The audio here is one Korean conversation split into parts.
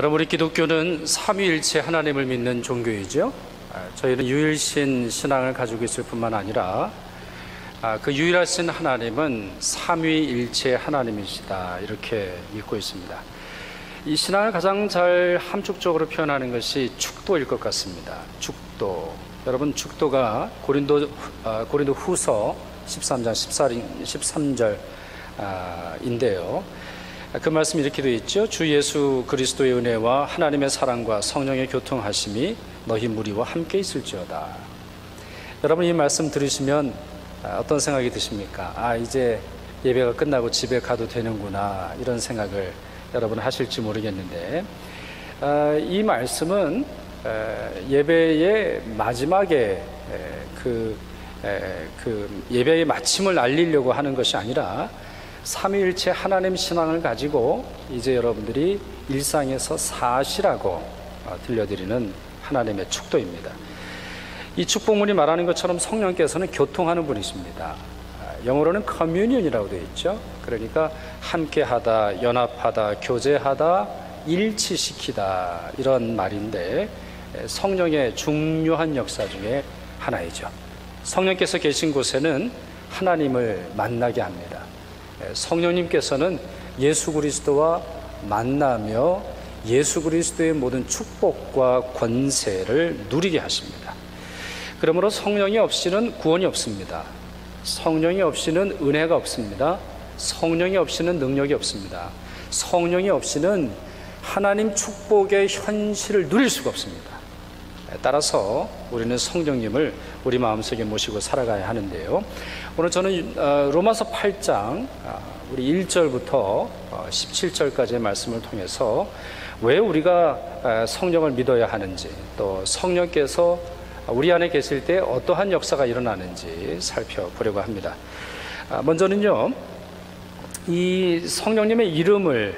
여러분, 우리 기독교는 삼위일체 하나님을 믿는 종교이죠. 저희는 유일신 신앙을 가지고 있을 뿐만 아니라 그 유일하신 하나님은 삼위일체 하나님이시다, 이렇게 믿고 있습니다. 이 신앙을 가장 잘 함축적으로 표현하는 것이 축도일 것 같습니다. 축도. 여러분, 축도가 고린도 후서 13장 13절인데요. 그 말씀이 이렇게 되어 있죠. 주 예수 그리스도의 은혜와 하나님의 사랑과 성령의 교통하심이 너희 무리와 함께 있을지어다. 여러분, 이 말씀 들으시면 어떤 생각이 드십니까? 이제 예배가 끝나고 집에 가도 되는구나, 이런 생각을 여러분 하실지 모르겠는데, 이 말씀은 예배의 마지막에 그 예배의 마침을 알리려고 하는 것이 아니라 삼위일체 하나님 신앙을 가지고 이제 여러분들이 일상에서 사시라고 들려드리는 하나님의 축도입니다. 이 축복문이 말하는 것처럼 성령께서는 교통하는 분이십니다. 영어로는 커뮤니언이라고 되어 있죠. 그러니까 함께하다, 연합하다, 교제하다, 일치시키다, 이런 말인데 성령의 중요한 역사 중에 하나이죠. 성령께서 계신 곳에는 하나님을 만나게 합니다. 성령님께서는 예수 그리스도와 만나며 예수 그리스도의 모든 축복과 권세를 누리게 하십니다. 그러므로 성령이 없이는 구원이 없습니다. 성령이 없이는 은혜가 없습니다. 성령이 없이는 능력이 없습니다. 성령이 없이는 하나님 축복의 현실을 누릴 수가 없습니다. 따라서 우리는 성령님을 우리 마음속에 모시고 살아가야 하는데요. 오늘 저는 로마서 8장 우리 1절부터 17절까지의 말씀을 통해서 왜 우리가 성령을 믿어야 하는지, 또 성령께서 우리 안에 계실 때 어떠한 역사가 일어나는지 살펴보려고 합니다. 먼저는요, 이 성령님의 이름을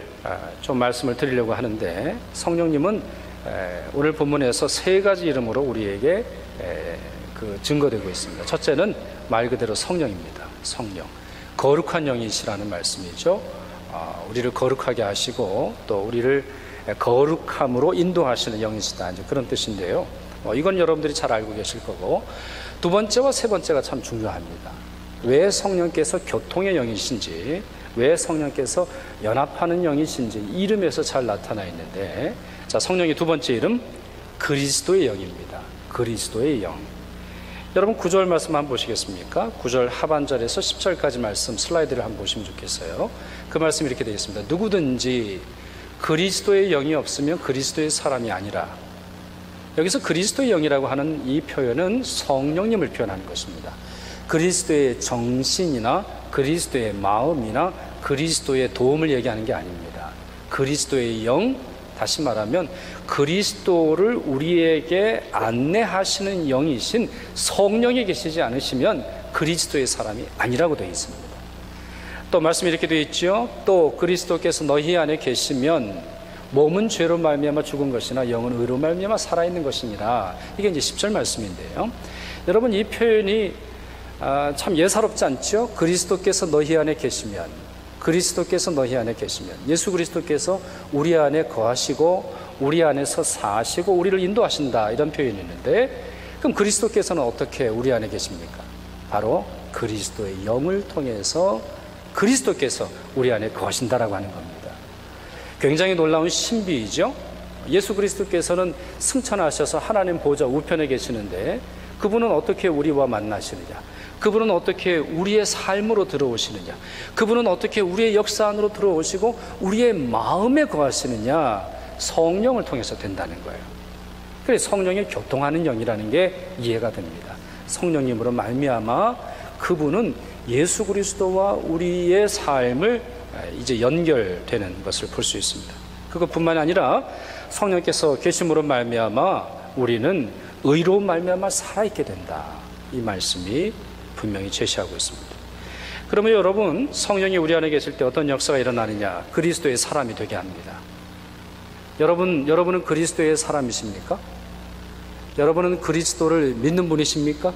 좀 말씀을 드리려고 하는데, 성령님은 오늘 본문에서 세 가지 이름으로 우리에게 증거되고 있습니다. 첫째는 말 그대로 성령입니다. 성령. 거룩한 영이시라는 말씀이죠. 우리를 거룩하게 하시고 또 우리를 거룩함으로 인도하시는 영이시다, 이제 그런 뜻인데요. 이건 여러분들이 잘 알고 계실 거고, 두 번째와 세 번째가 참 중요합니다. 왜 성령께서 교통의 영이신지, 왜 성령께서 연합하는 영이신지 이름에서 잘 나타나 있는데, 자, 성령의 두 번째 이름, 그리스도의 영입니다. 그리스도의 영. 여러분, 9절 말씀 한번 보시겠습니까? 9절 하반절에서 10절까지 말씀 슬라이드를 한번 보시면 좋겠어요. 그 말씀이 이렇게 되어 있습니다. 누구든지 그리스도의 영이 없으면 그리스도의 사람이 아니라. 여기서 그리스도의 영이라고 하는 이 표현은 성령님을 표현하는 것입니다. 그리스도의 정신이나 그리스도의 마음이나 그리스도의 도움을 얘기하는 게 아닙니다. 그리스도의 영, 다시 말하면 그리스도를 우리에게 안내하시는 영이신 성령이 계시지 않으시면 그리스도의 사람이 아니라고 되어 있습니다. 또 말씀이 이렇게 되어 있죠. 또 그리스도께서 너희 안에 계시면 몸은 죄로 말미암아 죽은 것이나 영은 의로 말미암아 살아있는 것이니라. 이게 이제 10절 말씀인데요. 여러분, 이 표현이 참 예사롭지 않죠? 그리스도께서 너희 안에 계시면, 그리스도께서 너희 안에 계시면, 예수 그리스도께서 우리 안에 거하시고 우리 안에서 사시고 우리를 인도하신다, 이런 표현이 있는데, 그럼 그리스도께서는 어떻게 우리 안에 계십니까? 바로 그리스도의 영을 통해서 그리스도께서 우리 안에 거하신다라고 하는 겁니다. 굉장히 놀라운 신비이죠. 예수 그리스도께서는 승천하셔서 하나님 보좌 우편에 계시는데, 그분은 어떻게 우리와 만나시느냐, 그분은 어떻게 우리의 삶으로 들어오시느냐, 그분은 어떻게 우리의 역사 안으로 들어오시고 우리의 마음에 거하시느냐, 성령을 통해서 된다는 거예요. 그래서 성령이 교통하는 영이라는 게 이해가 됩니다. 성령님으로 말미암아 그분은 예수 그리스도와 우리의 삶을 이제 연결되는 것을 볼 수 있습니다. 그것뿐만 아니라 성령께서 계심으로 말미암아 우리는 의로운 말미암아 살아있게 된다, 이 말씀이 분명히 제시하고 있습니다. 그러면 여러분, 성령이 우리 안에 계실 때 어떤 역사가 일어나느냐? 그리스도의 사람이 되게 합니다. 여러분은 그리스도의 사람이십니까? 여러분은 그리스도를 믿는 분이십니까?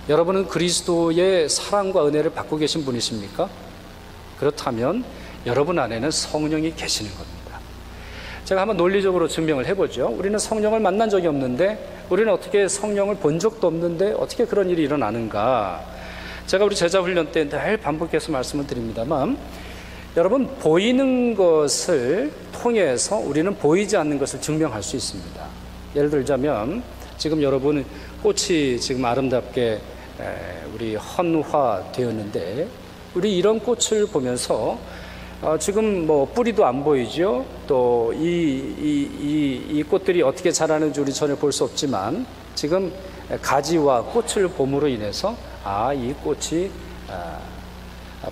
여러분은 그리스도의 사랑과 은혜를 받고 계신 분이십니까? 그렇다면 여러분 안에는 성령이 계시는 겁니다. 제가 한번 논리적으로 증명을 해보죠. 우리는 성령을 만난 적이 없는데, 우리는 어떻게 성령을 본 적도 없는데 어떻게 그런 일이 일어나는가. 제가 우리 제자 훈련 때 늘 반복해서 말씀을 드립니다만, 여러분, 보이는 것을 통해서 우리는 보이지 않는 것을 증명할 수 있습니다. 예를 들자면 지금 여러분 꽃이 지금 아름답게 우리 헌화되었는데, 우리 이런 꽃을 보면서 지금 뭐 뿌리도 안 보이죠. 또 이 꽃들이 어떻게 자라는지 우리 전혀 볼 수 없지만, 지금 가지와 꽃을 봄으로 인해서 이 꽃이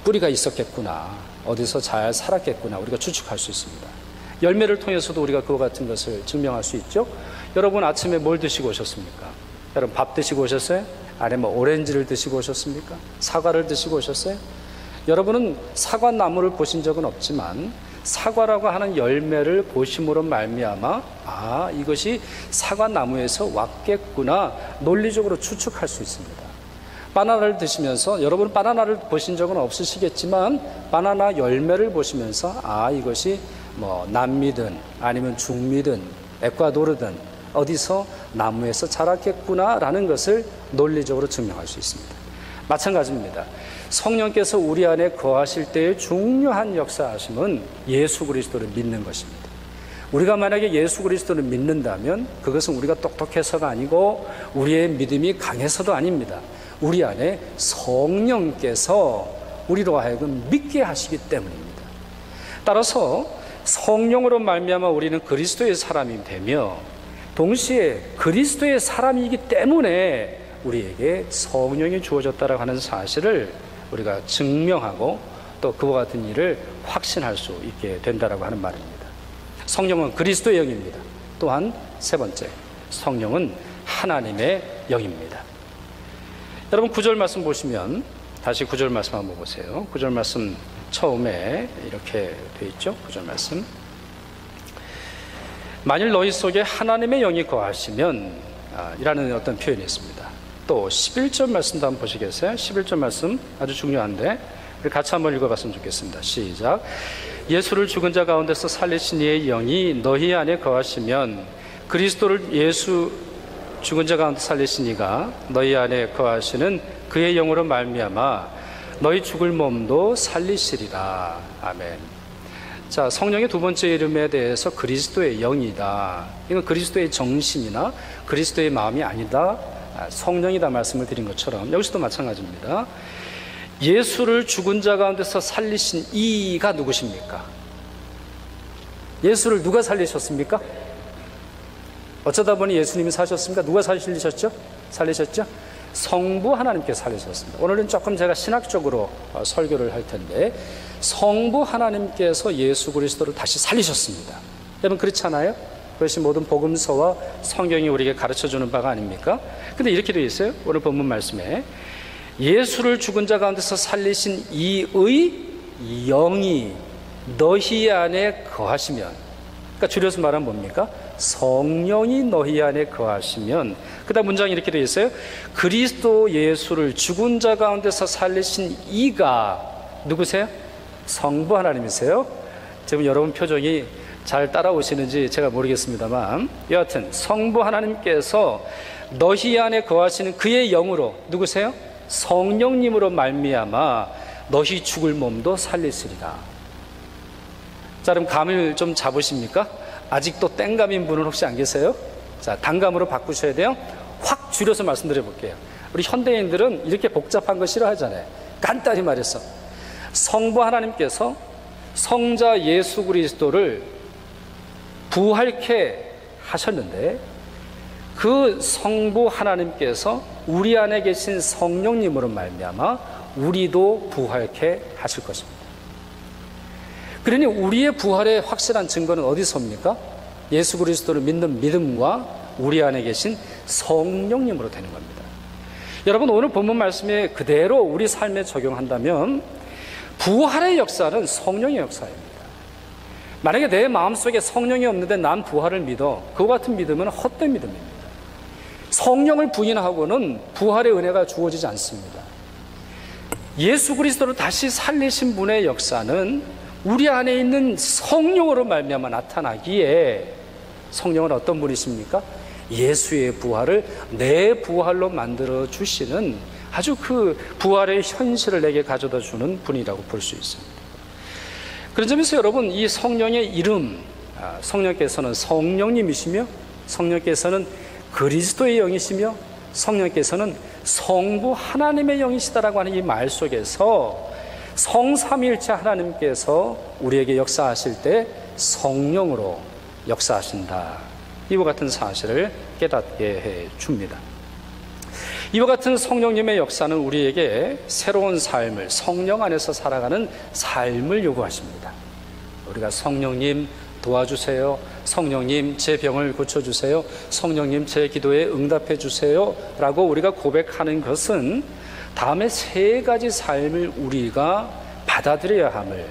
뿌리가 있었겠구나, 어디서 잘 살았겠구나, 우리가 추측할 수 있습니다. 열매를 통해서도 우리가 그와 같은 것을 증명할 수 있죠. 여러분 아침에 뭘 드시고 오셨습니까? 여러분 밥 드시고 오셨어요? 아니면 오렌지를 드시고 오셨습니까? 사과를 드시고 오셨어요? 여러분은 사과 나무를 보신 적은 없지만 사과라고 하는 열매를 보심으로 말미암아 이것이 사과 나무에서 왔겠구나 논리적으로 추측할 수 있습니다. 바나나를 드시면서 여러분 바나나를 보신 적은 없으시겠지만 바나나 열매를 보시면서 이것이 뭐 남미든 아니면 중미든 에콰도르든 어디서 나무에서 자랐겠구나 라는 것을 논리적으로 증명할 수 있습니다. 마찬가지입니다. 성령께서 우리 안에 거하실 때의 중요한 역사하심은 예수 그리스도를 믿는 것입니다. 우리가 만약에 예수 그리스도를 믿는다면 그것은 우리가 똑똑해서가 아니고 우리의 믿음이 강해서도 아닙니다. 우리 안에 성령께서 우리로 하여금 믿게 하시기 때문입니다. 따라서 성령으로 말미암아 우리는 그리스도의 사람이 되며, 동시에 그리스도의 사람이기 때문에 우리에게 성령이 주어졌다라고 하는 사실을 우리가 증명하고 또 그와 같은 일을 확신할 수 있게 된다라고 하는 말입니다. 성령은 그리스도의 영입니다. 또한 세 번째, 성령은 하나님의 영입니다. 여러분 9절 말씀 보시면, 다시 9절 말씀 한번 보세요. 9절 말씀 처음에 이렇게 돼 있죠. 9절 말씀. 만일 너희 속에 하나님의 영이 거하시면 이라는 어떤 표현이 있습니다. 또 11절 말씀도 한번 보시겠어요? 11절 말씀 아주 중요한데 우리 같이 한번 읽어봤으면 좋겠습니다. 시작. 예수를 죽은 자 가운데서 살리신 이의 영이 너희 안에 거하시면, 그리스도를 예수 죽은 자 가운데 살리신 이가 너희 안에 거하시는 그의 영으로 말미암아 너희 죽을 몸도 살리시리라. 아멘. 자, 성령의 두 번째 이름에 대해서 그리스도의 영이다, 이건 그리스도의 정신이나 그리스도의 마음이 아니다, 성령이다 말씀을 드린 것처럼 여기서도 마찬가지입니다. 예수를 죽은 자 가운데서 살리신 이가 누구십니까? 예수를 누가 살리셨습니까? 어쩌다 보니 예수님이 사셨습니까? 누가 살리셨죠? 성부 하나님께서 살리셨습니다. 오늘은 조금 제가 신학적으로 설교를 할 텐데, 성부 하나님께서 예수 그리스도를 다시 살리셨습니다. 여러분 그렇지 않아요? 그것이 모든 복음서와 성경이 우리에게 가르쳐주는 바가 아닙니까? 근데 이렇게 되어 있어요. 오늘 본문 말씀에 예수를 죽은 자 가운데서 살리신 이의 영이 너희 안에 거하시면, 그러니까 줄여서 말하면 뭡니까? 성령이 너희 안에 거하시면, 그 다음 문장이 이렇게 되어 있어요. 그리스도 예수를 죽은 자 가운데서 살리신 이가 누구세요? 성부 하나님이세요. 지금 여러분 표정이 잘 따라오시는지 제가 모르겠습니다만, 여하튼 성부 하나님께서 너희 안에 거하시는 그의 영으로, 누구세요? 성령님으로 말미암아 너희 죽을 몸도 살리시리라. 자, 그럼 감을 좀 잡으십니까? 아직도 땡감인 분은 혹시 안 계세요? 자, 단감으로 바꾸셔야 돼요. 확 줄여서 말씀드려 볼게요. 우리 현대인들은 이렇게 복잡한 거 싫어하잖아요. 간단히 말해서 성부 하나님께서 성자 예수 그리스도를 부활케 하셨는데, 그 성부 하나님께서 우리 안에 계신 성령님으로 말미암아 우리도 부활케 하실 것입니다. 그러니 우리의 부활의 확실한 증거는 어디서입니까? 예수 그리스도를 믿는 믿음과 우리 안에 계신 성령님으로 되는 겁니다. 여러분 오늘 본문 말씀에 그대로 우리 삶에 적용한다면 부활의 역사는 성령의 역사입니다. 만약에 내 마음속에 성령이 없는데 난 부활을 믿어, 그와 같은 믿음은 헛된 믿음입니다. 성령을 부인하고는 부활의 은혜가 주어지지 않습니다. 예수 그리스도를 다시 살리신 분의 역사는 우리 안에 있는 성령으로 말미암아 나타나기에, 성령은 어떤 분이십니까? 예수의 부활을 내 부활로 만들어 주시는, 아주 그 부활의 현실을 내게 가져다 주는 분이라고 볼 수 있습니다. 그런 점에서 여러분, 이 성령의 이름, 성령께서는 성령님이시며, 성령께서는 그리스도의 영이시며, 성령께서는 성부 하나님의 영이시다라고 하는 이 말 속에서 성삼위일체 하나님께서 우리에게 역사하실 때 성령으로 역사하신다, 이와 같은 사실을 깨닫게 해 줍니다. 이와 같은 성령님의 역사는 우리에게 새로운 삶을, 성령 안에서 살아가는 삶을 요구하십니다. 우리가 성령님 도와주세요, 성령님 제 병을 고쳐주세요, 성령님 제 기도에 응답해 주세요 라고 우리가 고백하는 것은 다음에 세 가지 삶을 우리가 받아들여야 함을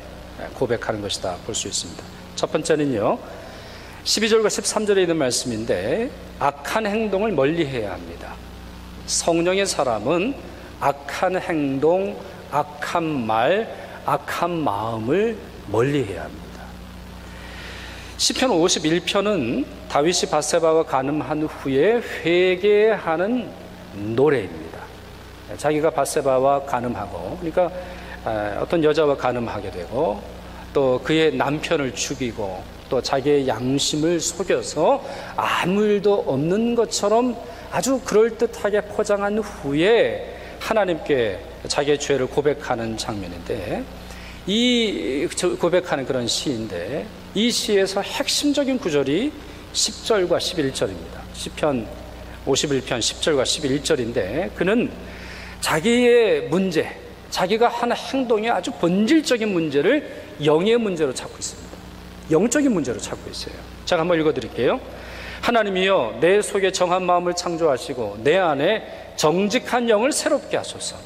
고백하는 것이다 볼 수 있습니다. 첫 번째는요, 12절과 13절에 있는 말씀인데, 악한 행동을 멀리해야 합니다. 성령의 사람은 악한 행동, 악한 말, 악한 마음을 멀리해야 합니다. 시편 51편은 다윗이 밧세바와 간음한 후에 회개하는 노래입니다. 자기가 밧세바와 간음하고, 그러니까 어떤 여자와 간음하게 되고, 또 그의 남편을 죽이고, 또 자기의 양심을 속여서 아무 일도 없는 것처럼 아주 그럴듯하게 포장한 후에 하나님께 자기의 죄를 고백하는 장면인데, 이 고백하는 그런 시인데, 이 시에서 핵심적인 구절이 10절과 11절입니다. 시편 51편 10절과 11절인데, 그는 자기의 문제, 자기가 하는 행동의 아주 본질적인 문제를 영의 문제로 찾고 있습니다. 영적인 문제로 찾고 있어요. 제가 한번 읽어드릴게요. 하나님이여, 내 속에 정한 마음을 창조하시고 내 안에 정직한 영을 새롭게 하소서.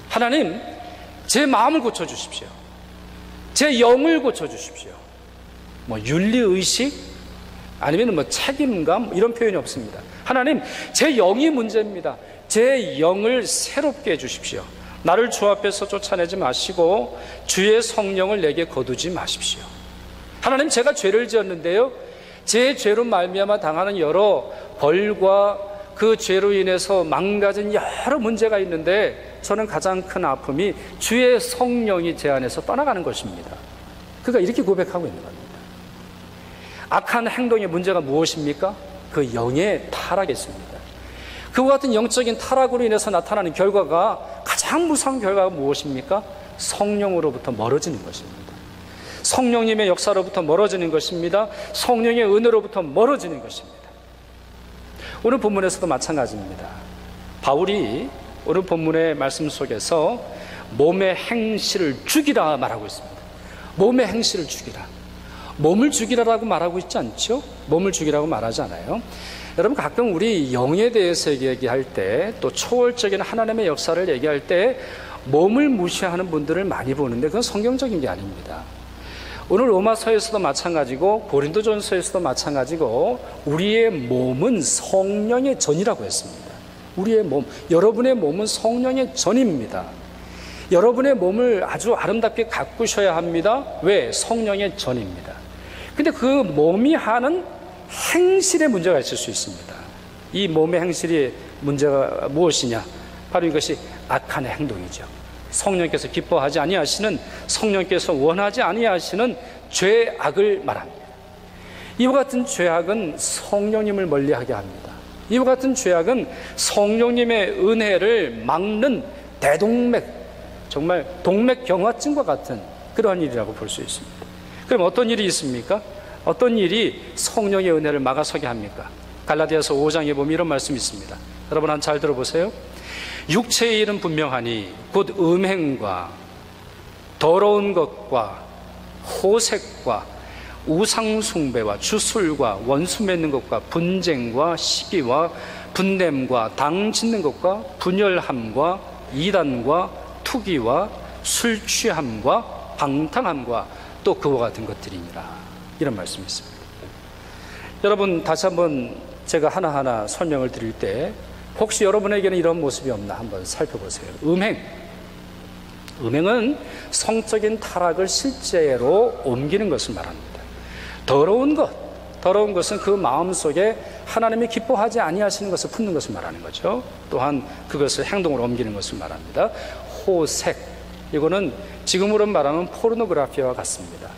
하나님, 제 마음을 고쳐주십시오. 제 영을 고쳐주십시오. 뭐 윤리의식 아니면 뭐 책임감, 이런 표현이 없습니다. 하나님, 제 영이 문제입니다. 제 영을 새롭게 해주십시오. 나를 주 앞에서 쫓아내지 마시고 주의 성령을 내게 거두지 마십시오. 하나님, 제가 죄를 지었는데요, 제 죄로 말미암아 당하는 여러 벌과 그 죄로 인해서 망가진 여러 문제가 있는데, 저는 가장 큰 아픔이 주의 성령이 제 안에서 떠나가는 것입니다. 그가 이렇게 고백하고 있는 겁니다. 악한 행동의 문제가 무엇입니까? 그 영의 타락이었습니다. 그와 같은 영적인 타락으로 인해서 나타나는 결과가, 가장 무서운 결과가 무엇입니까? 성령으로부터 멀어지는 것입니다. 성령님의 역사로부터 멀어지는 것입니다. 성령의 은혜로부터 멀어지는 것입니다. 오늘 본문에서도 마찬가지입니다. 바울이 오늘 본문의 말씀 속에서 몸의 행실을 죽이라 말하고 있습니다. 몸의 행실을 죽이라. 몸을 죽이라라고 말하고 있지 않죠? 몸을 죽이라고 말하지 않아요. 여러분, 가끔 우리 영에 대해서 얘기할 때, 또 초월적인 하나님의 역사를 얘기할 때 몸을 무시하는 분들을 많이 보는데, 그건 성경적인 게 아닙니다. 오늘 로마서에서도 마찬가지고 고린도전서에서도 마찬가지고, 우리의 몸은 성령의 전이라고 했습니다. 우리의 몸, 여러분의 몸은 성령의 전입니다. 여러분의 몸을 아주 아름답게 가꾸셔야 합니다. 왜? 성령의 전입니다. 근데 그 몸이 하는 행실에 문제가 있을 수 있습니다. 이 몸의 행실의 문제가 무엇이냐? 바로 이것이 악한 행동이죠. 성령께서 기뻐하지 아니하시는, 성령께서 원하지 아니하시는 죄악을 말합니다. 이와 같은 죄악은 성령님을 멀리하게 합니다. 이와 같은 죄악은 성령님의 은혜를 막는 대동맥, 정말 동맥경화증과 같은 그러한 일이라고 볼 수 있습니다. 그럼 어떤 일이 있습니까? 어떤 일이 성령의 은혜를 막아서게 합니까? 갈라디아서 5장에 보면 이런 말씀이 있습니다. 여러분, 한번 잘 들어보세요. 육체의 일은 분명하니 곧 음행과 더러운 것과 호색과 우상숭배와 주술과 원수 맺는 것과 분쟁과 시기와 분냄과 당 짓는 것과 분열함과 이단과 투기와 술 취함과 방탕함과 또 그와 같은 것들이니라, 이런 말씀이 있습니다. 여러분, 다시 한번 제가 하나하나 설명을 드릴 때, 혹시 여러분에게는 이런 모습이 없나 한번 살펴보세요. 음행, 음행은 성적인 타락을 실제로 옮기는 것을 말합니다. 더러운 것은 그 마음속에 하나님이 기뻐하지 아니하시는 것을 품는 것을 말하는 거죠. 또한 그것을 행동으로 옮기는 것을 말합니다. 호색, 이거는 지금으로 말하면 포르노그라피와 같습니다.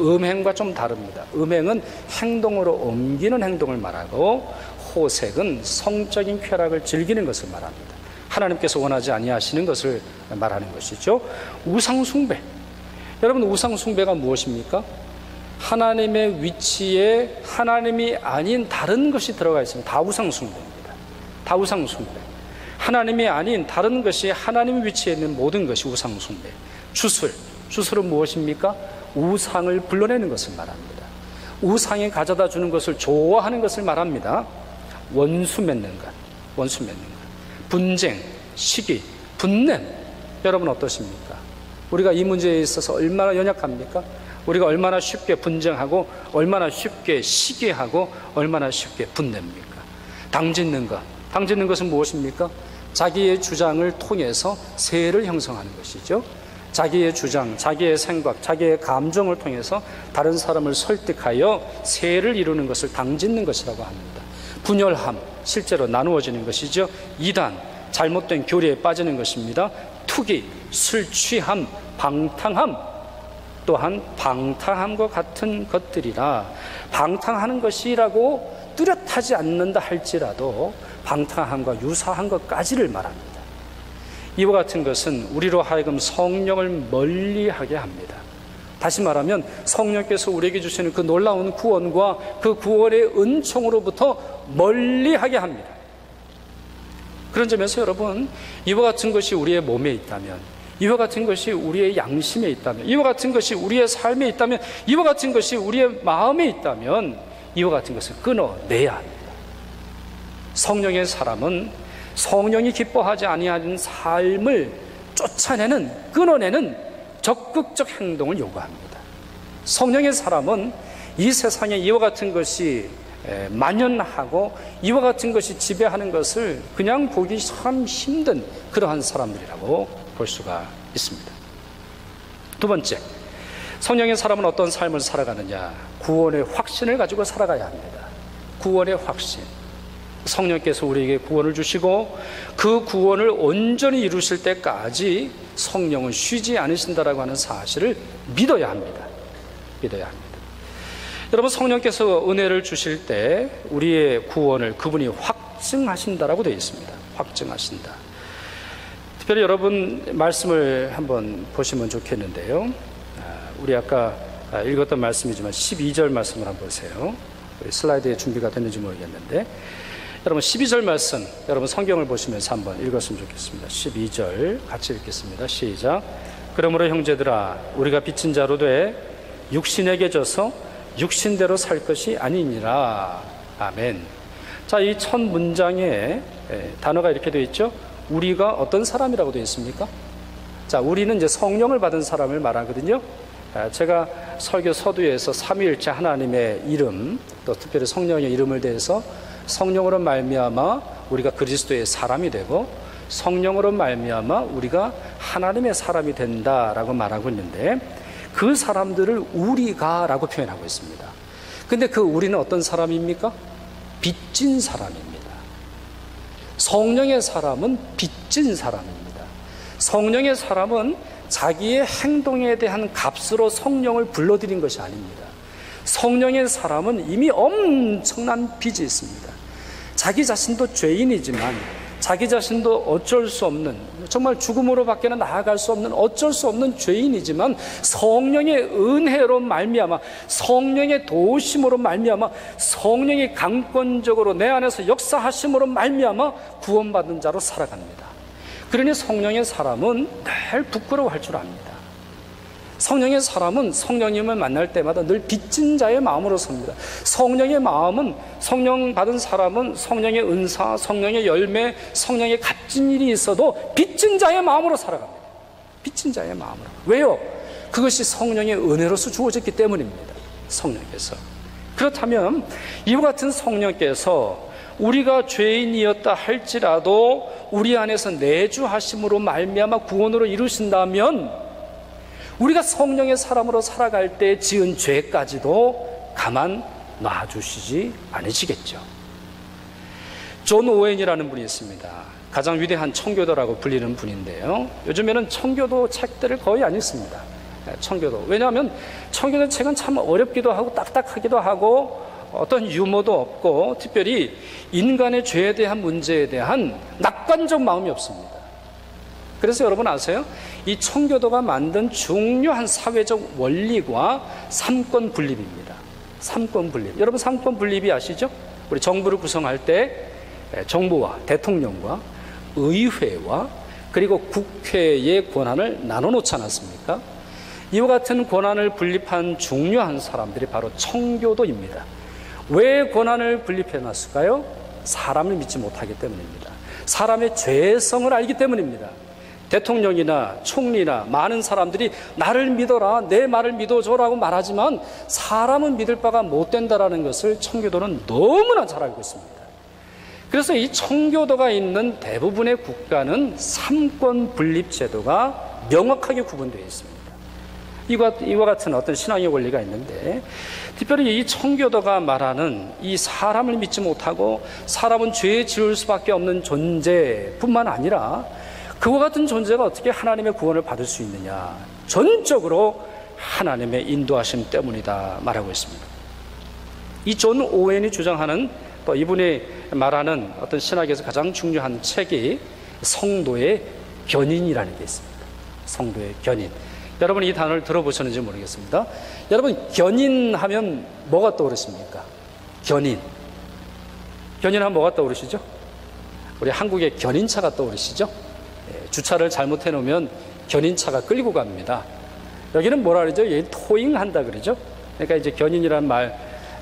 음행과 좀 다릅니다. 음행은 행동으로 옮기는 행동을 말하고, 호색은 성적인 쾌락을 즐기는 것을 말합니다. 하나님께서 원하지 아니하시는 것을 말하는 것이죠. 우상숭배, 여러분, 우상숭배가 무엇입니까? 하나님의 위치에 하나님이 아닌 다른 것이 들어가 있습니다. 다 우상숭배입니다. 다 우상숭배. 하나님이 아닌 다른 것이 하나님의 위치에 있는 모든 것이 우상숭배. 주술은 무엇입니까? 우상을 불러내는 것을 말합니다. 우상이 가져다 주는 것을 좋아하는 것을 말합니다. 원수 맺는 것. 분쟁, 시기, 분냄. 여러분 어떠십니까? 우리가 이 문제에 있어서 얼마나 연약합니까? 우리가 얼마나 쉽게 분쟁하고, 얼마나 쉽게 시기하고, 얼마나 쉽게 분냅니까? 당짓는 것은 무엇입니까? 자기의 주장을 통해서 세를 형성하는 것이죠. 자기의 주장, 자기의 생각, 자기의 감정을 통해서 다른 사람을 설득하여 세를 이루는 것을 당짓는 것이라고 합니다. 분열함, 실제로 나누어지는 것이죠. 이단, 잘못된 교리에 빠지는 것입니다. 투기, 술 취함, 방탕함, 또한 방탕함과 같은 것들이라, 방탕하는 것이라고 뚜렷하지 않는다 할지라도 방탕함과 유사한 것까지를 말합니다. 이와 같은 것은 우리로 하여금 성령을 멀리하게 합니다. 다시 말하면 성령께서 우리에게 주시는 그 놀라운 구원과 그 구원의 은총으로부터 멀리하게 합니다. 그런 점에서 여러분, 이와 같은 것이 우리의 몸에 있다면, 이와 같은 것이 우리의 양심에 있다면, 이와 같은 것이 우리의 삶에 있다면, 이와 같은 것이 우리의 마음에 있다면, 이와 같은 것을 끊어내야 합니다. 성령의 사람은 성령이 기뻐하지 아니하는 삶을 쫓아내는, 끊어내는 적극적 행동을 요구합니다. 성령의 사람은 이 세상에 이와 같은 것이 만연하고 이와 같은 것이 지배하는 것을 그냥 보기 참 힘든 그러한 사람들이라고 볼 수가 있습니다. 두 번째, 성령의 사람은 어떤 삶을 살아가느냐? 구원의 확신을 가지고 살아가야 합니다. 구원의 확신. 성령께서 우리에게 구원을 주시고 그 구원을 온전히 이루실 때까지 성령은 쉬지 않으신다라고 하는 사실을 믿어야 합니다. 여러분, 성령께서 은혜를 주실 때 우리의 구원을 그분이 확증하신다라고 되어 있습니다. 확증하신다. 특별히 여러분 말씀을 한번 보시면 좋겠는데요. 우리 아까 읽었던 말씀이지만 12절 말씀을 한번 보세요. 슬라이드에 준비가 됐는지 모르겠는데, 여러분 12절 말씀, 여러분 성경을 보시면서 한번 읽었으면 좋겠습니다. 12절 같이 읽겠습니다. 시작. 그러므로 형제들아, 우리가 빚진 자로 돼 육신에게 져서 육신대로 살 것이 아니니라. 아멘. 자, 이 첫 문장에 단어가 이렇게 되어 있죠. 우리가 어떤 사람이라고 되어 있습니까? 자, 우리는 이제 성령을 받은 사람을 말하거든요. 제가 설교 서두에서 삼위일체 하나님의 이름, 또 특별히 성령의 이름을 대해서 성령으로 말미암아 우리가 그리스도의 사람이 되고 성령으로 말미암아 우리가 하나님의 사람이 된다라고 말하고 있는데, 그 사람들을 우리가라고 표현하고 있습니다. 근데 그 우리는 어떤 사람입니까? 빚진 사람입니다. 성령의 사람은 빚진 사람입니다. 성령의 사람은 자기의 행동에 대한 값으로 성령을 불러들인 것이 아닙니다. 성령의 사람은 이미 엄청난 빚이 있습니다. 자기 자신도 죄인이지만 자기 자신도 어쩔 수 없는, 정말 죽음으로 밖에는 나아갈 수 없는 어쩔 수 없는 죄인이지만 성령의 은혜로 말미암아, 성령의 도우심으로 말미암아, 성령이 강권적으로 내 안에서 역사하심으로 말미암아 구원받은 자로 살아갑니다. 그러니 성령의 사람은 늘 부끄러워할 줄 압니다. 성령의 사람은 성령님을 만날 때마다 늘 빚진 자의 마음으로 섭니다. 성령의 마음은, 성령 받은 사람은 성령의 은사, 성령의 열매, 성령의 값진 일이 있어도 빚진 자의 마음으로 살아갑니다. 빚진 자의 마음으로. 왜요? 그것이 성령의 은혜로서 주어졌기 때문입니다. 성령께서. 그렇다면 이와 같은 성령께서 우리가 죄인이었다 할지라도 우리 안에서 내주하심으로 말미암아 구원으로 이루신다면 우리가 성령의 사람으로 살아갈 때 지은 죄까지도 가만 놔주시지 않으시겠죠. 존 오웬이라는 분이 있습니다. 가장 위대한 청교도라고 불리는 분인데요, 요즘에는 청교도 책들을 거의 안 읽습니다. 청교도. 왜냐하면 청교도 책은 참 어렵기도 하고 딱딱하기도 하고 어떤 유머도 없고 특별히 인간의 죄에 대한 문제에 대한 낙관적 마음이 없습니다. 그래서 여러분 아세요? 이 청교도가 만든 중요한 사회적 원리가 삼권 분립입니다. 삼권 분립. 여러분 삼권 분립이 아시죠? 우리 정부를 구성할 때 정부와 대통령과 의회와 그리고 국회의 권한을 나눠놓지 않았습니까? 이와 같은 권한을 분립한 중요한 사람들이 바로 청교도입니다. 왜 권한을 분립해놨을까요? 사람을 믿지 못하기 때문입니다. 사람의 죄성을 알기 때문입니다. 대통령이나 총리나 많은 사람들이 나를 믿어라, 내 말을 믿어줘라고 말하지만 사람은 믿을 바가 못 된다는 것을 청교도는 너무나 잘 알고 있습니다. 그래서 이 청교도가 있는 대부분의 국가는 삼권 분립 제도가 명확하게 구분되어 있습니다. 이와 같은 어떤 신앙의 원리가 있는데, 특별히 이 청교도가 말하는 이 사람을 믿지 못하고 사람은 죄에 지을 수밖에 없는 존재뿐만 아니라 그와 같은 존재가 어떻게 하나님의 구원을 받을 수 있느냐, 전적으로 하나님의 인도하심 때문이다 말하고 있습니다. 이 존 오웬이 주장하는, 또 이분이 말하는 어떤 신학에서 가장 중요한 책이 성도의 견인이라는 게 있습니다. 성도의 견인. 여러분 이 단어를 들어보셨는지 모르겠습니다. 여러분 견인하면 뭐가 떠오르십니까? 견인. 견인하면 뭐가 떠오르시죠? 우리 한국의 견인차가 떠오르시죠? 주차를 잘못해 놓으면 견인차가 끌고 갑니다. 여기는 뭐라 그러죠? 여기 토잉한다 그러죠? 그러니까 이제 견인이라는 말,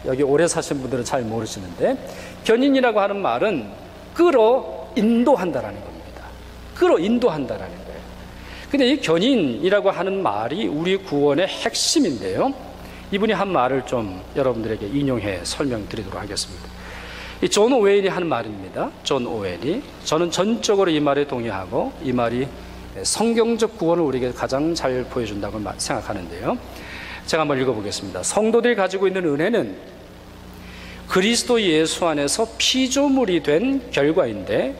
여기 오래 사신 분들은 잘 모르시는데, 견인이라고 하는 말은 끌어 인도한다라는 겁니다. 끌어 인도한다라는 거예요. 근데 이 견인이라고 하는 말이 우리 구원의 핵심인데요, 이분이 한 말을 좀 여러분들에게 인용해 설명드리도록 하겠습니다. 이 존 오웬이 한 말입니다. 존 오웬이. 저는 전적으로 이 말에 동의하고 이 말이 성경적 구원을 우리에게 가장 잘 보여준다고 생각하는데요, 제가 한번 읽어보겠습니다. 성도들이 가지고 있는 은혜는 그리스도 예수 안에서 피조물이 된 결과인데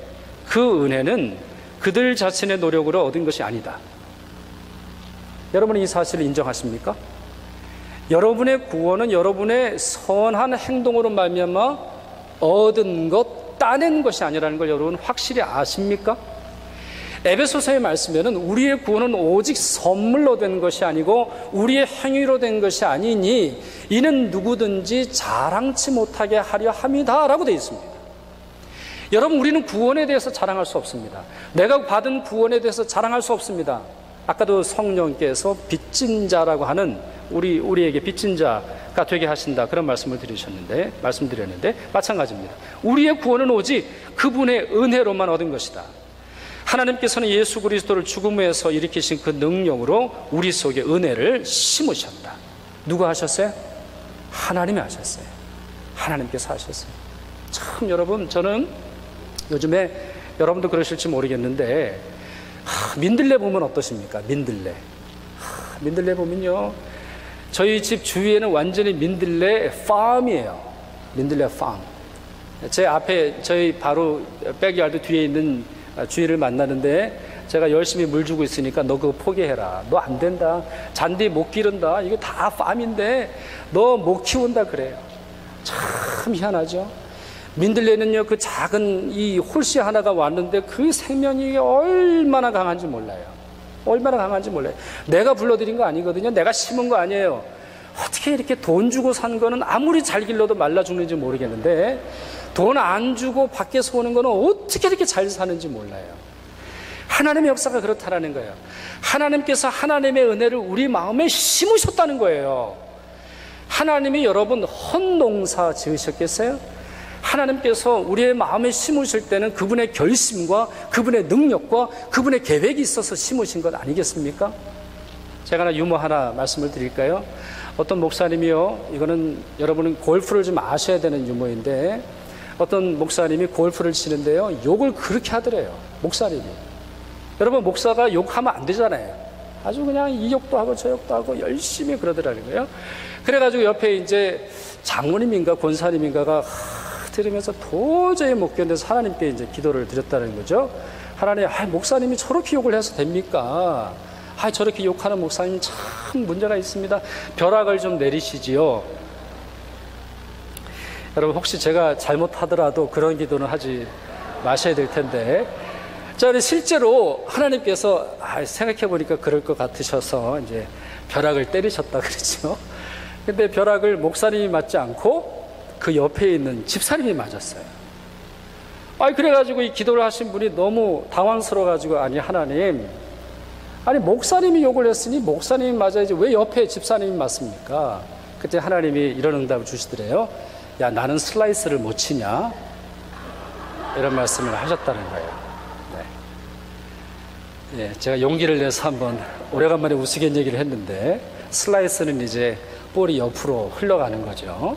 그 은혜는 그들 자신의 노력으로 얻은 것이 아니다. 여러분은 이 사실을 인정하십니까? 여러분의 구원은 여러분의 선한 행동으로 말미암아 얻은 것, 따낸 것이 아니라는 걸 여러분 확실히 아십니까? 에베소서의 말씀에는 우리의 구원은 오직 선물로 된 것이 아니고 우리의 행위로 된 것이 아니니 이는 누구든지 자랑치 못하게 하려 함이다 라고 되어 있습니다. 여러분 우리는 구원에 대해서 자랑할 수 없습니다. 내가 받은 구원에 대해서 자랑할 수 없습니다. 아까도 성령께서 빚진 자라고 하는 우리에게 빚진 자가 되게 하신다, 그런 말씀드렸는데 마찬가지입니다. 우리의 구원은 오직 그분의 은혜로만 얻은 것이다. 하나님께서는 예수 그리스도를 죽음에서 일으키신 그 능력으로 우리 속에 은혜를 심으셨다. 누가 하셨어요? 하나님이 하셨어요. 하나님께서 하셨어요. 참 여러분, 저는 요즘에 여러분도 그러실지 모르겠는데 민들레 보면 어떠십니까? 민들레. 민들레 보면요, 저희 집 주위에는 완전히 민들레 팜이에요. 민들레 팜. 제 앞에 저희 바로 백야드 뒤에 있는 주인을 만나는데 제가 열심히 물 주고 있으니까 너 그거 포기해라. 너 안 된다. 잔디 못 기른다. 이거 다 팜인데 너 못 키운다 그래요. 참 희한하죠. 민들레는요, 그 작은 이 홀씨 하나가 왔는데 그 생명이 얼마나 강한지 몰라요. 얼마나 강한지 몰라요. 내가 불러들인 거 아니거든요. 내가 심은 거 아니에요. 어떻게 이렇게 돈 주고 산 거는 아무리 잘 길러도 말라 죽는지 모르겠는데 돈 안 주고 밖에서 오는 거는 어떻게 이렇게 잘 사는지 몰라요. 하나님의 역사가 그렇다라는 거예요. 하나님께서 하나님의 은혜를 우리 마음에 심으셨다는 거예요. 하나님이 여러분 헛농사 지으셨겠어요? 하나님께서 우리의 마음에 심으실 때는 그분의 결심과 그분의 능력과 그분의 계획이 있어서 심으신 것 아니겠습니까? 제가 유머 하나 말씀을 드릴까요? 어떤 목사님이요, 이거는 여러분은 골프를 좀 아셔야 되는 유머인데, 어떤 목사님이 골프를 치는데요, 욕을 그렇게 하더래요. 목사님이. 여러분, 목사가 욕하면 안 되잖아요. 아주 그냥 이 욕도 하고 저 욕도 하고 열심히 그러더라는 거예요. 그래가지고 옆에 이제 장로님인가 권사님인가가 들으면서 도저히 못 견뎌서 하나님께 이제 기도를 드렸다는 거죠. 하나님, 목사님이 저렇게 욕을 해서 됩니까? 저렇게 욕하는 목사님 참 문제가 있습니다. 벼락을 좀 내리시지요. 여러분, 혹시 제가 잘못하더라도 그런 기도는 하지 마셔야 될 텐데, 자, 실제로 하나님께서 생각해 보니까 그럴 것 같으셔서 이제 벼락을 때리셨다 그러죠. 근데 벼락을 목사님이 맞지 않고 그 옆에 있는 집사님이 맞았어요. 그래가지고 이 기도를 하신 분이 너무 당황스러워가지고, 하나님, 목사님이 욕을 했으니 목사님이 맞아야지 왜 옆에 집사님이 맞습니까? 그때 하나님이 이런 응답을 주시더래요. 야, 나는 슬라이스를 못 치냐? 이런 말씀을 하셨다는 거예요. 네. 제가 용기를 내서 한번 오래간만에 우스갯얘기를 했는데, 슬라이스는 이제 볼이 옆으로 흘러가는 거죠.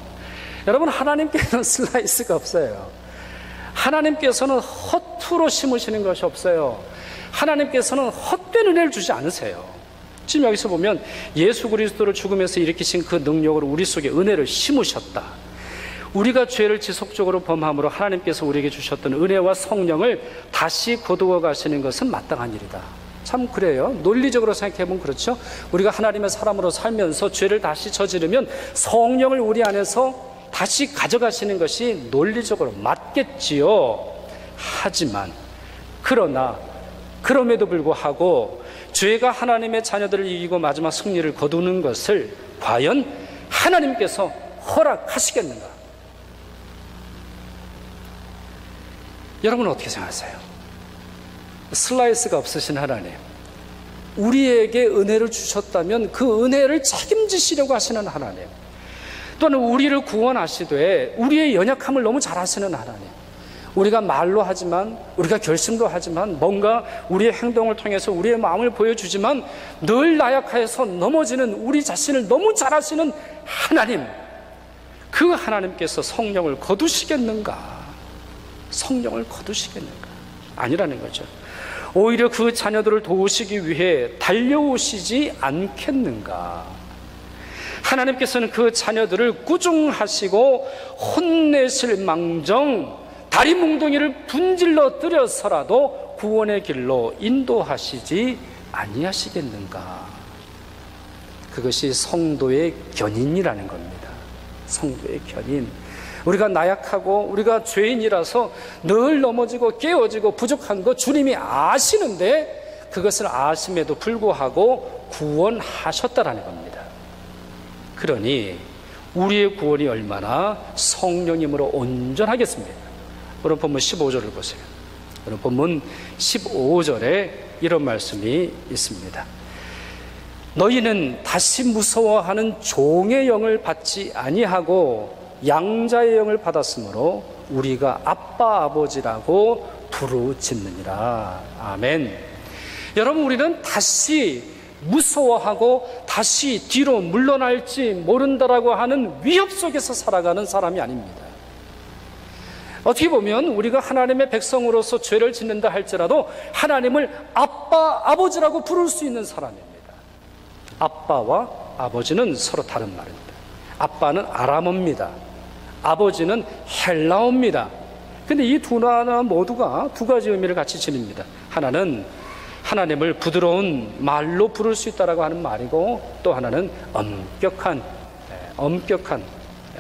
여러분, 하나님께는 슬라이스가 없어요. 하나님께서는 허투루 심으시는 것이 없어요. 하나님께서는 헛된 은혜를 주지 않으세요. 지금 여기서 보면 예수 그리스도를 죽음에서 일으키신 그 능력으로 우리 속에 은혜를 심으셨다. 우리가 죄를 지속적으로 범함으로 하나님께서 우리에게 주셨던 은혜와 성령을 다시 거두어 가시는 것은 마땅한 일이다. 참 그래요. 논리적으로 생각해보면 그렇죠. 우리가 하나님의 사람으로 살면서 죄를 다시 저지르면 성령을 우리 안에서 다시 가져가시는 것이 논리적으로 맞겠지요. 하지만 그럼에도 불구하고 죄가 하나님의 자녀들을 이기고 마지막 승리를 거두는 것을 과연 하나님께서 허락하시겠는가? 여러분은 어떻게 생각하세요? 슬라이스가 없으신 하나님, 우리에게 은혜를 주셨다면 그 은혜를 책임지시려고 하시는 하나님, 또는 우리를 구원하시되 우리의 연약함을 너무 잘 아시는 하나님, 우리가 말로 하지만, 우리가 결심도 하지만, 뭔가 우리의 행동을 통해서 우리의 마음을 보여주지만 늘 나약해서 넘어지는 우리 자신을 너무 잘 아시는 하나님, 그 하나님께서 성령을 거두시겠는가? 성령을 거두시겠는가? 아니라는 거죠. 오히려 그 자녀들을 도우시기 위해 달려오시지 않겠는가? 하나님께서는 그 자녀들을 꾸중하시고 혼내실 망정 다리 뭉덩이를 분질러 뜨려서라도 구원의 길로 인도하시지 아니하시겠는가? 그것이 성도의 견인이라는 겁니다. 성도의 견인. 우리가 나약하고 우리가 죄인이라서 늘 넘어지고 깨어지고 부족한 거 주님이 아시는데 그것을 아심에도 불구하고 구원하셨다라는 겁니다. 그러니 우리의 구원이 얼마나 성령님으로 온전하겠습니까? 오늘 본문 15절을 보세요. 오늘 본문 15절에 이런 말씀이 있습니다. 너희는 다시 무서워하는 종의 영을 받지 아니하고 양자의 영을 받았으므로 우리가 아빠 아버지라고 부르짖느니라. 아멘. 여러분, 우리는 다시 무서워하고 다시 뒤로 물러날지 모른다라고 하는 위협 속에서 살아가는 사람이 아닙니다. 어떻게 보면 우리가 하나님의 백성으로서 죄를 짓는다 할지라도 하나님을 아빠 아버지라고 부를 수 있는 사람입니다. 아빠와 아버지는 서로 다른 말입니다. 아빠는 아람어입니다. 아버지는 헬라어입니다. 근데 이 두 나라 모두가 두 가지 의미를 같이 지닙니다. 하나는 하나님을 부드러운 말로 부를 수 있다라고 하는 말이고, 또 하나는 엄격한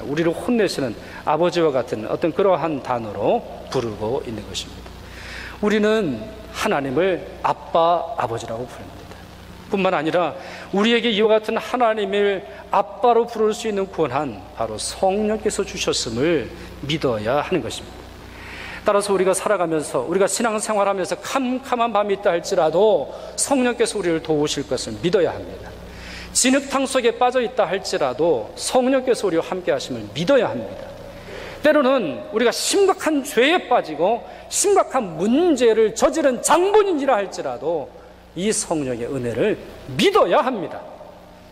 우리를 혼내시는 아버지와 같은 어떤 그러한 단어로 부르고 있는 것입니다. 우리는 하나님을 아빠 아버지라고 부릅니다. 뿐만 아니라 우리에게 이와 같은 하나님을 아빠로 부를 수 있는 권한, 바로 성령께서 주셨음을 믿어야 하는 것입니다. 따라서 우리가 살아가면서, 우리가 신앙생활하면서 캄캄한 밤이 있다 할지라도 성령께서 우리를 도우실 것을 믿어야 합니다. 진흙탕 속에 빠져 있다 할지라도 성령께서 우리와 함께 하심을 믿어야 합니다. 때로는 우리가 심각한 죄에 빠지고 심각한 문제를 저지른 장본인이라 할지라도 이 성령의 은혜를 믿어야 합니다.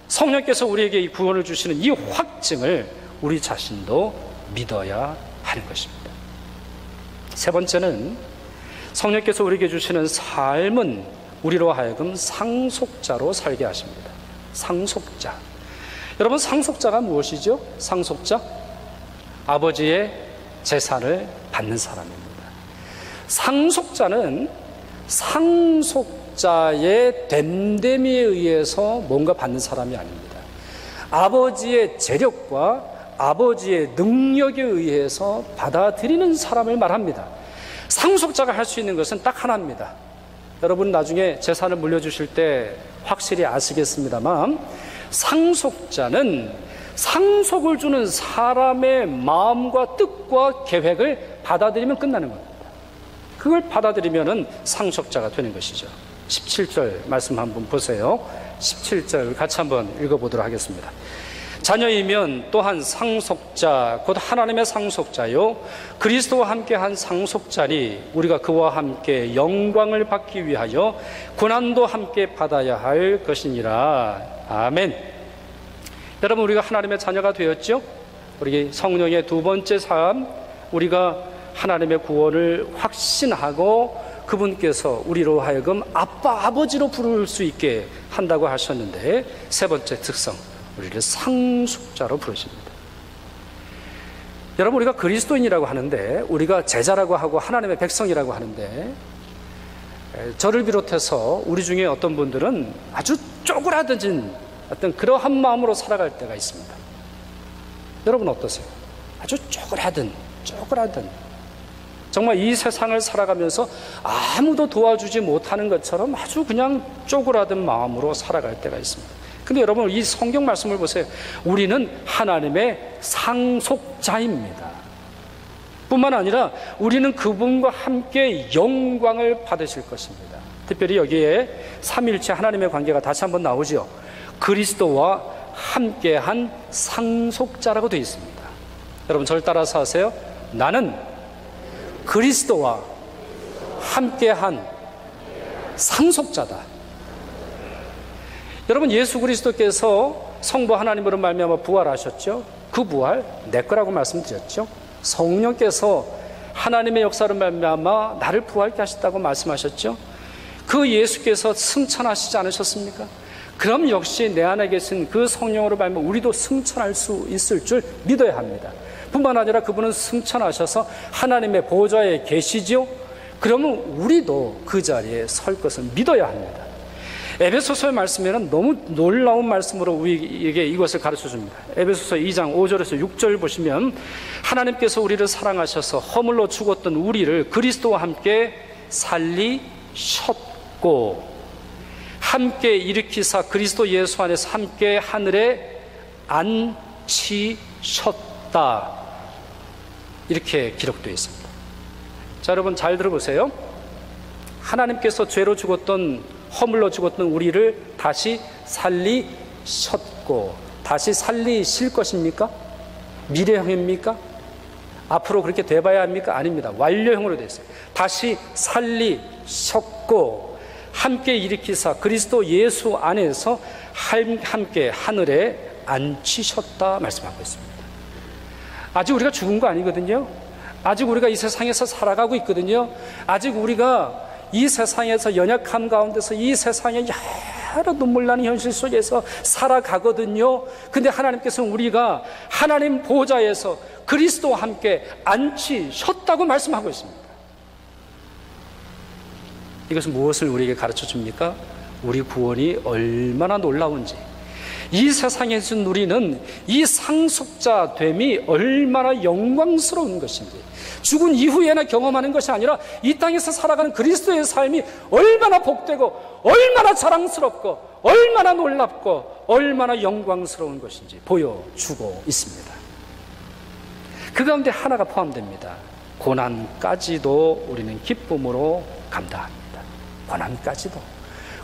성령께서 우리에게 이 구원을 주시는 이 확증을 우리 자신도 믿어야 하는 것입니다. 세 번째는 성령께서 우리에게 주시는 삶은 우리로 하여금 상속자로 살게 하십니다. 상속자. 여러분, 상속자가 무엇이죠? 상속자? 아버지의 재산을 받는 사람입니다. 상속자는 상속자의 됨됨이에 의해서 뭔가 받는 사람이 아닙니다. 아버지의 재력과 아버지의 능력에 의해서 받아들이는 사람을 말합니다. 상속자가 할 수 있는 것은 딱 하나입니다. 여러분 나중에 재산을 물려주실 때 확실히 아시겠습니다만, 상속자는 상속을 주는 사람의 마음과 뜻과 계획을 받아들이면 끝나는 겁니다. 그걸 받아들이면 상속자가 되는 것이죠. 17절 말씀 한번 보세요. 17절 같이 한번 읽어보도록 하겠습니다. 자녀이면 또한 상속자 곧 하나님의 상속자요 그리스도와 함께한 상속자니 우리가 그와 함께 영광을 받기 위하여 고난도 함께 받아야 할 것이니라. 아멘. 여러분, 우리가 하나님의 자녀가 되었죠? 우리 성령의 두 번째 삶, 우리가 하나님의 구원을 확신하고 그분께서 우리로 하여금 아빠, 아버지로 부를 수 있게 한다고 하셨는데, 세 번째 특성, 우리를 상속자로 부르십니다. 여러분, 우리가 그리스도인이라고 하는데, 우리가 제자라고 하고 하나님의 백성이라고 하는데, 저를 비롯해서 우리 중에 어떤 분들은 아주 쪼그라든 어떤 그러한 마음으로 살아갈 때가 있습니다. 여러분 어떠세요? 아주 쪼그라든 정말 이 세상을 살아가면서 아무도 도와주지 못하는 것처럼 아주 그냥 쪼그라든 마음으로 살아갈 때가 있습니다. 근데 여러분, 이 성경 말씀을 보세요. 우리는 하나님의 상속자입니다. 뿐만 아니라 우리는 그분과 함께 영광을 받으실 것입니다. 특별히 여기에 삼위일체 하나님의 관계가 다시 한번 나오죠. 그리스도와 함께한 상속자라고 되어 있습니다. 여러분 저를 따라서 하세요. 나는 그리스도와 함께한 상속자다. 여러분, 예수 그리스도께서 성부 하나님으로 말미암아 부활하셨죠. 그 부활 내 거라고 말씀드렸죠. 성령께서 하나님의 역사로 말미암아 나를 부활케 하셨다고 말씀하셨죠. 그 예수께서 승천하시지 않으셨습니까? 그럼 역시 내 안에 계신 그 성령으로 말미암아 우리도 승천할 수 있을 줄 믿어야 합니다. 뿐만 아니라 그분은 승천하셔서 하나님의 보좌에 계시지요. 그러면 우리도 그 자리에 설 것을 믿어야 합니다. 에베소서의 말씀에는 너무 놀라운 말씀으로 우리에게 이것을 가르쳐 줍니다. 에베소서 2장 5절에서 6절 보시면, 하나님께서 우리를 사랑하셔서 허물로 죽었던 우리를 그리스도와 함께 살리셨고 함께 일으키사 그리스도 예수 안에서 함께 하늘에 앉히셨다. 이렇게 기록되어 있습니다. 자, 여러분 잘 들어보세요. 하나님께서 죄로 죽었던, 허물로 죽었던 우리를 다시 살리셨고, 다시 살리실 것입니까? 미래형입니까? 앞으로 그렇게 돼봐야 합니까? 아닙니다. 완료형으로 되어 있어요. 다시 살리셨고 함께 일으키사 그리스도 예수 안에서 함께 하늘에 앉히셨다 말씀하고 있습니다. 아직 우리가 죽은 거 아니거든요. 아직 우리가 이 세상에서 살아가고 있거든요. 아직 우리가 이 세상에서 연약함 가운데서 이 세상의 여러 눈물 나는 현실 속에서 살아가거든요. 근데 하나님께서는 우리가 하나님 보좌에서 그리스도와 함께 앉히셨다고 말씀하고 있습니다. 이것은 무엇을 우리에게 가르쳐 줍니까? 우리 구원이 얼마나 놀라운지, 이 세상에서 누리는 이 상속자 됨이 얼마나 영광스러운 것인지, 죽은 이후에나 경험하는 것이 아니라 이 땅에서 살아가는 그리스도의 삶이 얼마나 복되고 얼마나 자랑스럽고 얼마나 놀랍고 얼마나 영광스러운 것인지 보여주고 있습니다. 그 가운데 하나가 포함됩니다. 고난까지도 우리는 기쁨으로 감당합니다. 고난까지도.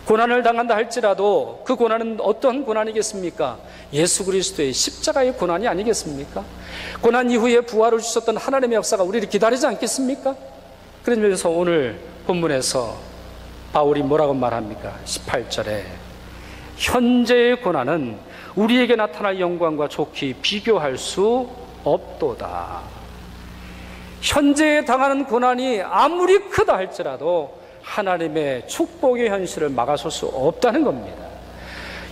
고난을 당한다 할지라도 그 고난은 어떤 고난이겠습니까? 예수 그리스도의 십자가의 고난이 아니겠습니까? 고난 이후에 부활을 주셨던 하나님의 역사가 우리를 기다리지 않겠습니까? 그러면서 오늘 본문에서 바울이 뭐라고 말합니까? 18절에 현재의 고난은 우리에게 나타날 영광과 좋게 비교할 수 없도다. 현재 당하는 고난이 아무리 크다 할지라도 하나님의 축복의 현실을 막아설 수 없다는 겁니다.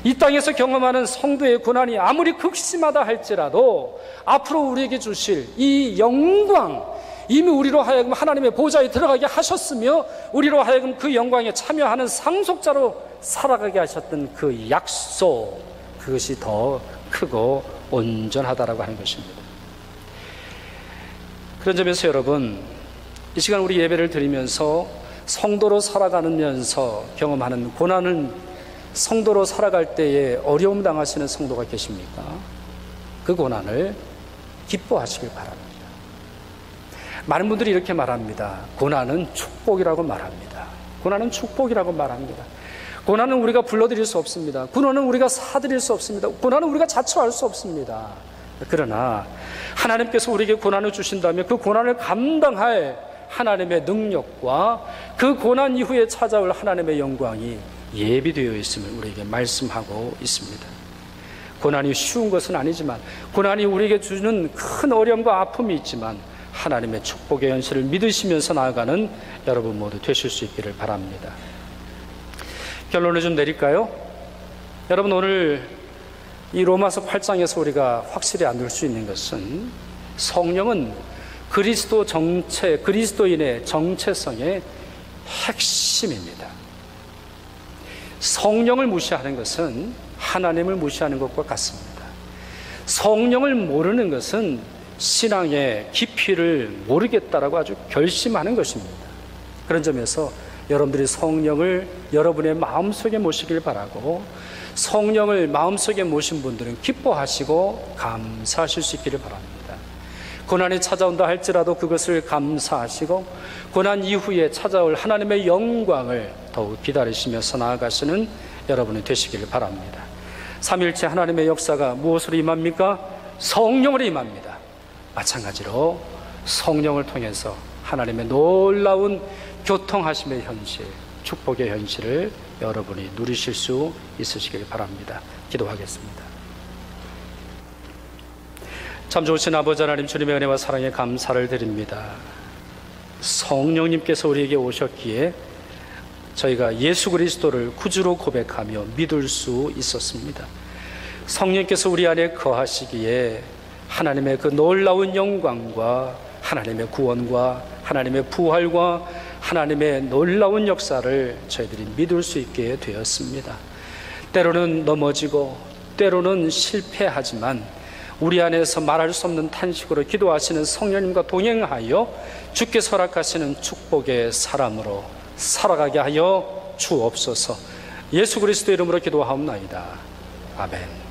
이 땅에서 경험하는 성도의 고난이 아무리 극심하다 할지라도 앞으로 우리에게 주실 이 영광, 이미 우리로 하여금 하나님의 보좌에 들어가게 하셨으며 우리로 하여금 그 영광에 참여하는 상속자로 살아가게 하셨던 그 약속, 그것이 더 크고 온전하다라고 하는 것입니다. 그런 점에서 여러분, 이 시간 우리 예배를 드리면서 성도로 살아가면서 경험하는 고난을, 성도로 살아갈 때에 어려움 당하시는 성도가 계십니까? 그 고난을 기뻐하시길 바랍니다. 많은 분들이 이렇게 말합니다. 고난은 축복이라고 말합니다. 고난은 축복이라고 말합니다. 고난은 우리가 불러드릴 수 없습니다. 고난은 우리가 사드릴 수 없습니다. 고난은 우리가 자처할 수 없습니다. 그러나 하나님께서 우리에게 고난을 주신다면 그 고난을 감당할 하나님의 능력과 그 고난 이후에 찾아올 하나님의 영광이 예비되어 있음을 우리에게 말씀하고 있습니다. 고난이 쉬운 것은 아니지만, 고난이 우리에게 주는 큰 어려움과 아픔이 있지만 하나님의 축복의 현실을 믿으시면서 나아가는 여러분 모두 되실 수 있기를 바랍니다. 결론을 좀 내릴까요? 여러분, 오늘 이 로마서 8장에서 우리가 확실히 안을 수 있는 것은 성령은 그리스도 정체, 그리스도인의 정체성의 핵심입니다. 성령을 무시하는 것은 하나님을 무시하는 것과 같습니다. 성령을 모르는 것은 신앙의 깊이를 모르겠다라고 아주 결심하는 것입니다. 그런 점에서 여러분들이 성령을 여러분의 마음속에 모시길 바라고, 성령을 마음속에 모신 분들은 기뻐하시고 감사하실 수 있기를 바랍니다. 고난이 찾아온다 할지라도 그것을 감사하시고 고난 이후에 찾아올 하나님의 영광을 더욱 기다리시면서 나아가시는 여러분이 되시기를 바랍니다. 삼위일체 하나님의 역사가 무엇으로 임합니까? 성령으로 임합니다. 마찬가지로 성령을 통해서 하나님의 놀라운 교통하심의 현실, 축복의 현실을 여러분이 누리실 수 있으시길 바랍니다. 기도하겠습니다. 참 좋으신 아버지 하나님, 주님의 은혜와 사랑에 감사를 드립니다. 성령님께서 우리에게 오셨기에 저희가 예수 그리스도를 구주로 고백하며 믿을 수 있었습니다. 성령께서 우리 안에 거하시기에 하나님의 그 놀라운 영광과 하나님의 구원과 하나님의 부활과 하나님의 놀라운 역사를 저희들이 믿을 수 있게 되었습니다. 때로는 넘어지고 때로는 실패하지만 우리 안에서 말할 수 없는 탄식으로 기도하시는 성령님과 동행하여 주께서 허락하시는 축복의 사람으로 살아가게 하여 주옵소서. 예수 그리스도 이름으로 기도하옵나이다. 아멘.